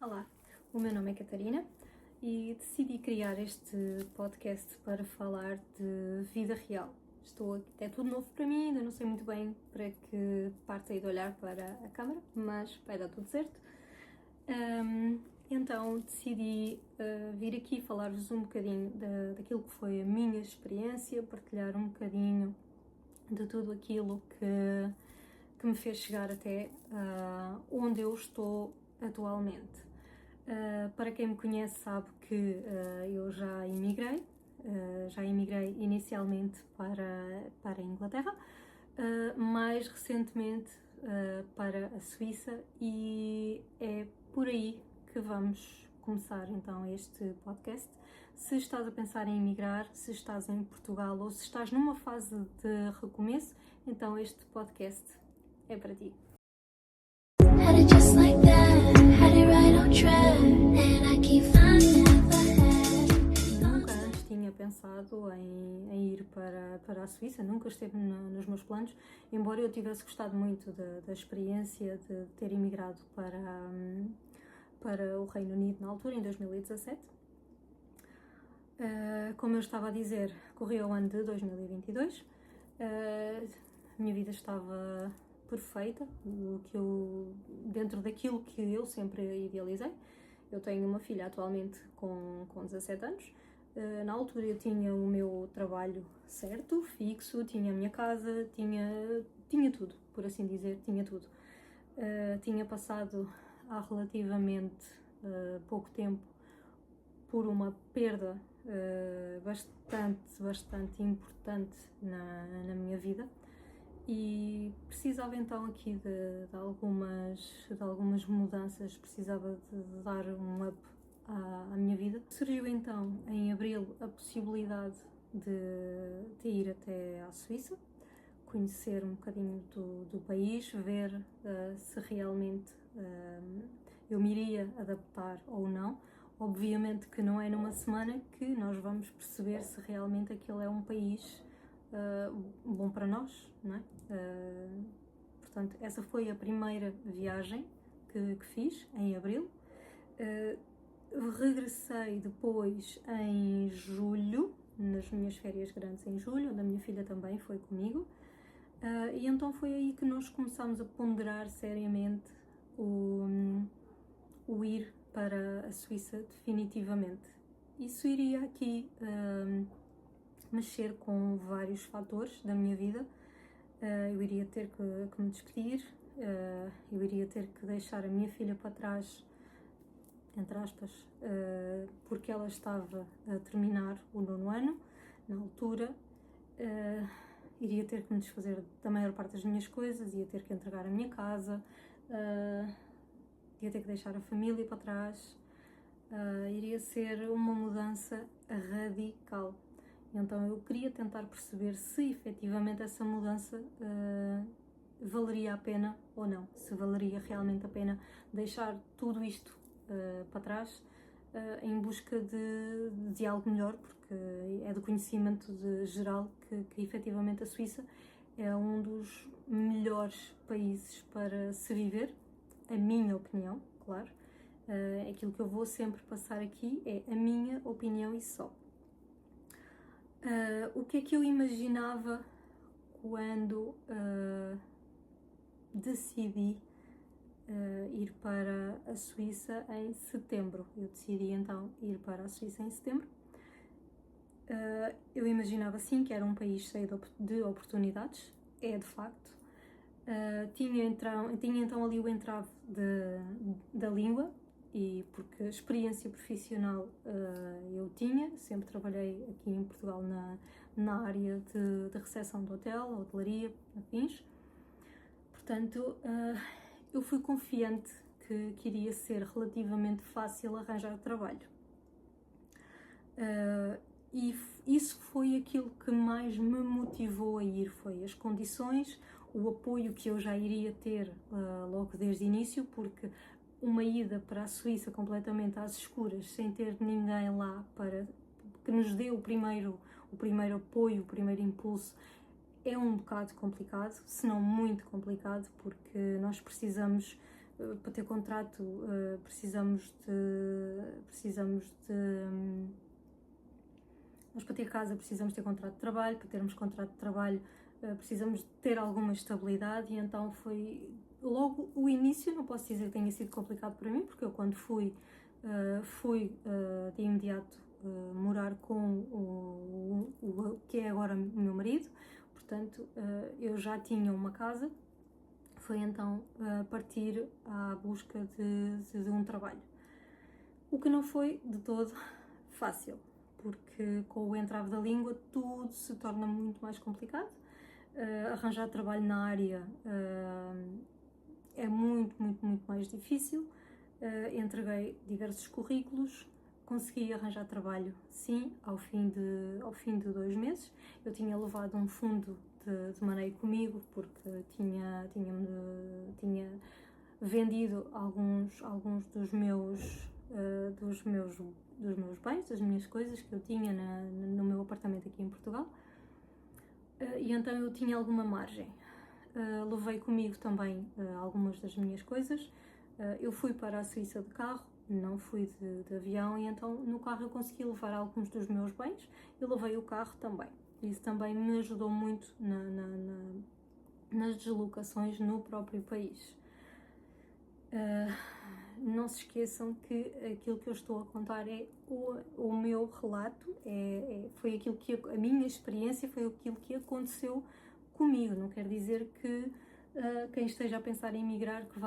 Olá, o meu nome é Catarina e decidi criar este podcast para falar de vida real. É tudo novo para mim, ainda não sei muito bem para que parte aí de olhar para a câmara, mas vai dar tudo certo. Então decidi vir aqui falar-vos um bocadinho daquilo que foi a minha experiência, partilhar um bocadinho de tudo aquilo que me fez chegar até onde eu estou atualmente. Para quem me conhece sabe que eu já emigrei inicialmente para a Inglaterra, mais recentemente para a Suíça, e é por aí que vamos começar então este podcast. Se estás a pensar em emigrar, se estás em Portugal ou se estás numa fase de recomeço, então este podcast é para ti. Had it just like that, had it right on track, and I keep finding Nunca antes tinha pensado em ir para a Suíça, nunca esteve nos meus planos, embora eu tivesse gostado muito da experiência de ter emigrado para o Reino Unido na altura, em 2017. Como eu estava a dizer, corria o ano de 2022, a minha vida estava perfeita, dentro daquilo que eu sempre idealizei. Eu tenho uma filha atualmente com 17 anos. Na altura eu tinha o meu trabalho certo, fixo, tinha a minha casa, tinha tudo, por assim dizer, tinha tudo. Tinha passado há relativamente pouco tempo por uma perda bastante importante na minha vida, e precisava então aqui de algumas mudanças, precisava de dar um up à minha vida. Surgiu então em abril a possibilidade de ir até à Suíça, conhecer um bocadinho do país, ver se realmente eu me iria adaptar ou não. Obviamente que não é numa semana que nós vamos perceber se realmente aquele é um país bom para nós, não é? Portanto, essa foi a primeira viagem que fiz em abril. Regressei depois em julho, nas minhas férias grandes em julho, onde a minha filha também foi comigo. E então foi aí que nós começámos a ponderar seriamente o ir para a Suíça definitivamente. Isso iria aqui mexer com vários fatores da minha vida. Eu iria ter que me despedir, eu iria ter que deixar a minha filha para trás, entre aspas, porque ela estava a terminar o 9º ano, na altura. Iria ter que me desfazer da maior parte das minhas coisas, ia ter que entregar a minha casa, ia ter que deixar a família para trás. Iria ser uma mudança radical. Então eu queria tentar perceber se efetivamente essa mudança valeria a pena ou não, se valeria realmente a pena deixar tudo isto para trás em busca de algo melhor, porque é do conhecimento geral que efetivamente a Suíça é um dos melhores países para se viver, a minha opinião, claro. Aquilo que eu vou sempre passar aqui é a minha opinião e só. O que é que eu imaginava quando decidi ir para a Suíça em setembro? Eu decidi então ir para a Suíça em setembro. Eu imaginava sim que era um país cheio de oportunidades, é de facto. Tinha então ali o entrave da língua, e porque experiência profissional eu tinha, sempre trabalhei aqui em Portugal na área de recepção de hotel, hotelaria, afins. Portanto, eu fui confiante que iria ser relativamente fácil arranjar trabalho. E isso foi aquilo que mais me motivou a ir, foi as condições, o apoio que eu já iria ter logo desde o início, porque uma ida para a Suíça completamente às escuras, sem ter ninguém lá que nos dê o primeiro apoio, o primeiro impulso, é um bocado complicado, se não muito complicado, porque nós precisamos para ter contrato, nós para ter casa precisamos ter contrato de trabalho, para termos contrato de trabalho precisamos ter alguma estabilidade, e então foi logo o início. Não posso dizer que tenha sido complicado para mim, porque eu quando fui de imediato morar com o que é agora o meu marido, portanto eu já tinha uma casa. Foi então partir à busca de um trabalho, o que não foi de todo fácil, porque com o entrave da língua tudo se torna muito mais complicado. Arranjar trabalho na área é muito mais difícil. Entreguei diversos currículos, consegui arranjar trabalho, sim, ao fim de 2 meses. Eu tinha levado um fundo de maneio comigo, porque tinha vendido alguns dos meus bens, das minhas coisas que eu tinha no meu apartamento aqui em Portugal, e então eu tinha alguma margem. Levei comigo também algumas das minhas coisas. Eu fui para a Suíça de carro, não fui de avião, e então no carro eu consegui levar alguns dos meus bens e levei o carro também. Isso também me ajudou muito nas deslocações no próprio país. Não se esqueçam que aquilo que eu estou a contar é o meu relato, foi aquilo que a minha experiência, foi aquilo que aconteceu comigo. Não quer dizer que quem esteja a pensar em emigrar que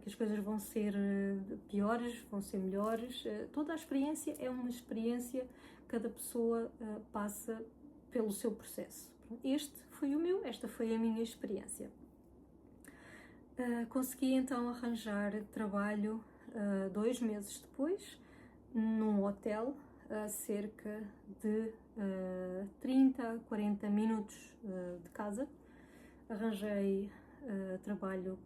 as coisas vão ser piores, vão ser melhores. Toda a experiência é uma experiência, cada pessoa passa pelo seu processo. Este foi o meu, esta foi a minha experiência. Consegui então arranjar trabalho 2 meses depois, num hotel a cerca de 30 a 40 minutos de casa. Arranjei trabalho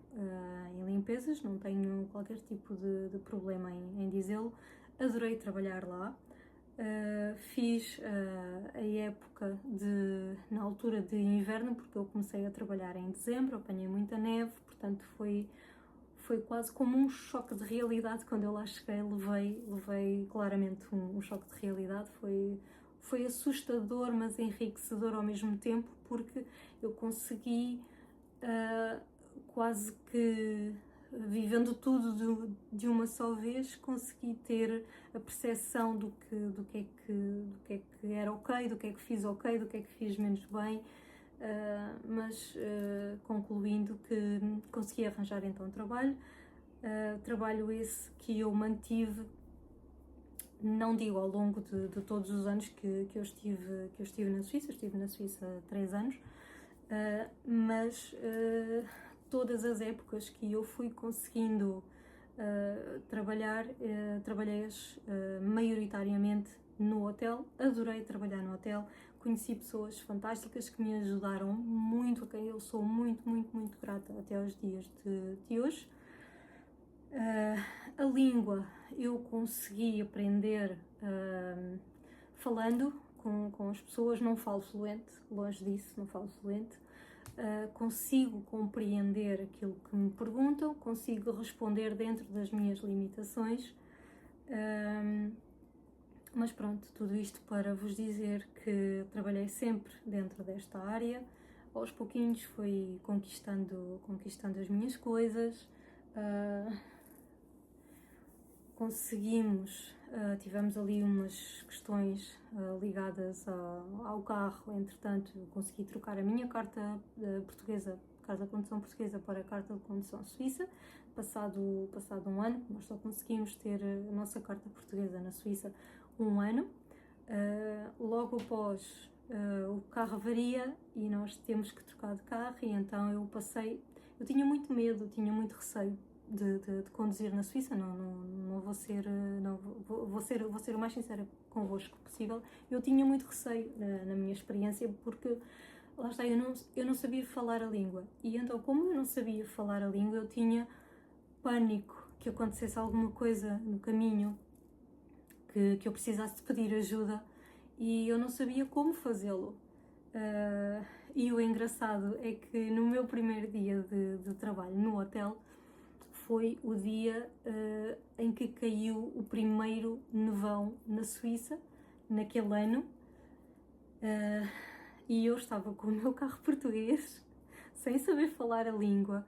em limpezas, não tenho qualquer tipo de problema em dizê-lo. Adorei trabalhar lá. Fiz a época na altura de inverno, porque eu comecei a trabalhar em dezembro, apanhei muita neve, portanto foi quase como um choque de realidade. Quando eu lá cheguei, levei claramente um choque de realidade. Foi assustador, mas enriquecedor ao mesmo tempo, porque eu consegui quase que, vivendo tudo de uma só vez, consegui ter a percepção do que é que era ok, do que é que fiz ok, do que é que fiz menos bem. Mas concluindo que consegui arranjar então trabalho. Trabalho esse que eu mantive, não digo ao longo de todos os anos que eu estive na Suíça. Estive na Suíça 3 anos, mas todas as épocas que eu fui conseguindo trabalhar, trabalhei-as maioritariamente no hotel. Adorei trabalhar no hotel, conheci pessoas fantásticas que me ajudaram muito, a quem eu sou muito grata até aos dias de hoje. A língua eu consegui aprender falando com as pessoas. Não falo fluente, longe disso, não falo fluente. Consigo compreender aquilo que me perguntam, consigo responder dentro das minhas limitações. Mas pronto, tudo isto para vos dizer que trabalhei sempre dentro desta área. Aos pouquinhos fui conquistando as minhas coisas. Tivemos ali umas questões ligadas ao carro. Entretanto, eu consegui trocar a minha carta portuguesa, carta de condução portuguesa, para a carta de condução suíça. Passado um ano, nós só conseguimos ter a nossa carta portuguesa na Suíça 1 ano. Logo após, o carro avaria e nós temos que trocar de carro, e então eu tinha muito medo, tinha muito receio de conduzir na Suíça. Vou ser o mais sincera convosco possível. Eu tinha muito receio na minha experiência, porque lá está, eu não sabia falar a língua, e então, como eu não sabia falar a língua, eu tinha pânico que acontecesse alguma coisa no caminho, que eu precisasse de pedir ajuda, e eu não sabia como fazê-lo. E o engraçado é que no meu primeiro dia de trabalho no hotel foi o dia em que caiu o primeiro nevão na Suíça, naquele ano. E eu estava com o meu carro português, sem saber falar a língua,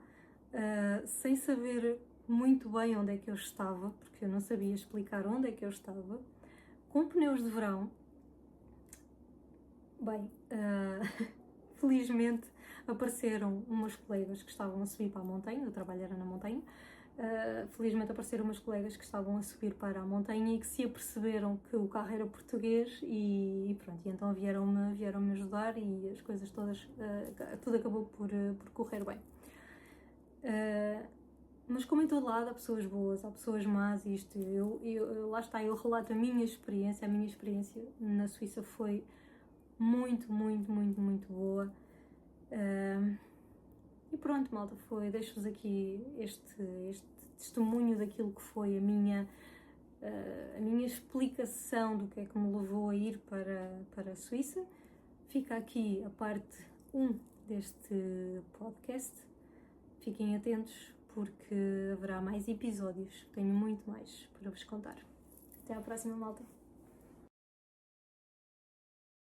sem saber muito bem onde é que eu estava, porque eu não sabia explicar onde é que eu estava, com pneus de verão. Bem, felizmente apareceram umas colegas que estavam a subir para a montanha, o trabalho era na montanha. Felizmente apareceram umas colegas que estavam a subir para a montanha e que se aperceberam que o carro era português e pronto, e então vieram-me ajudar e as coisas todas, tudo acabou por correr bem. Mas como em todo lado há pessoas boas, há pessoas más, e isto, lá está, eu relato a minha experiência na Suíça foi muito, muito, muito, muito boa. E pronto, malta, deixo-vos aqui este testemunho daquilo que foi a minha explicação do que é que me levou a ir para a Suíça. Fica aqui a parte 1 deste podcast. Fiquem atentos porque haverá mais episódios. Tenho muito mais para vos contar. Até à próxima, malta.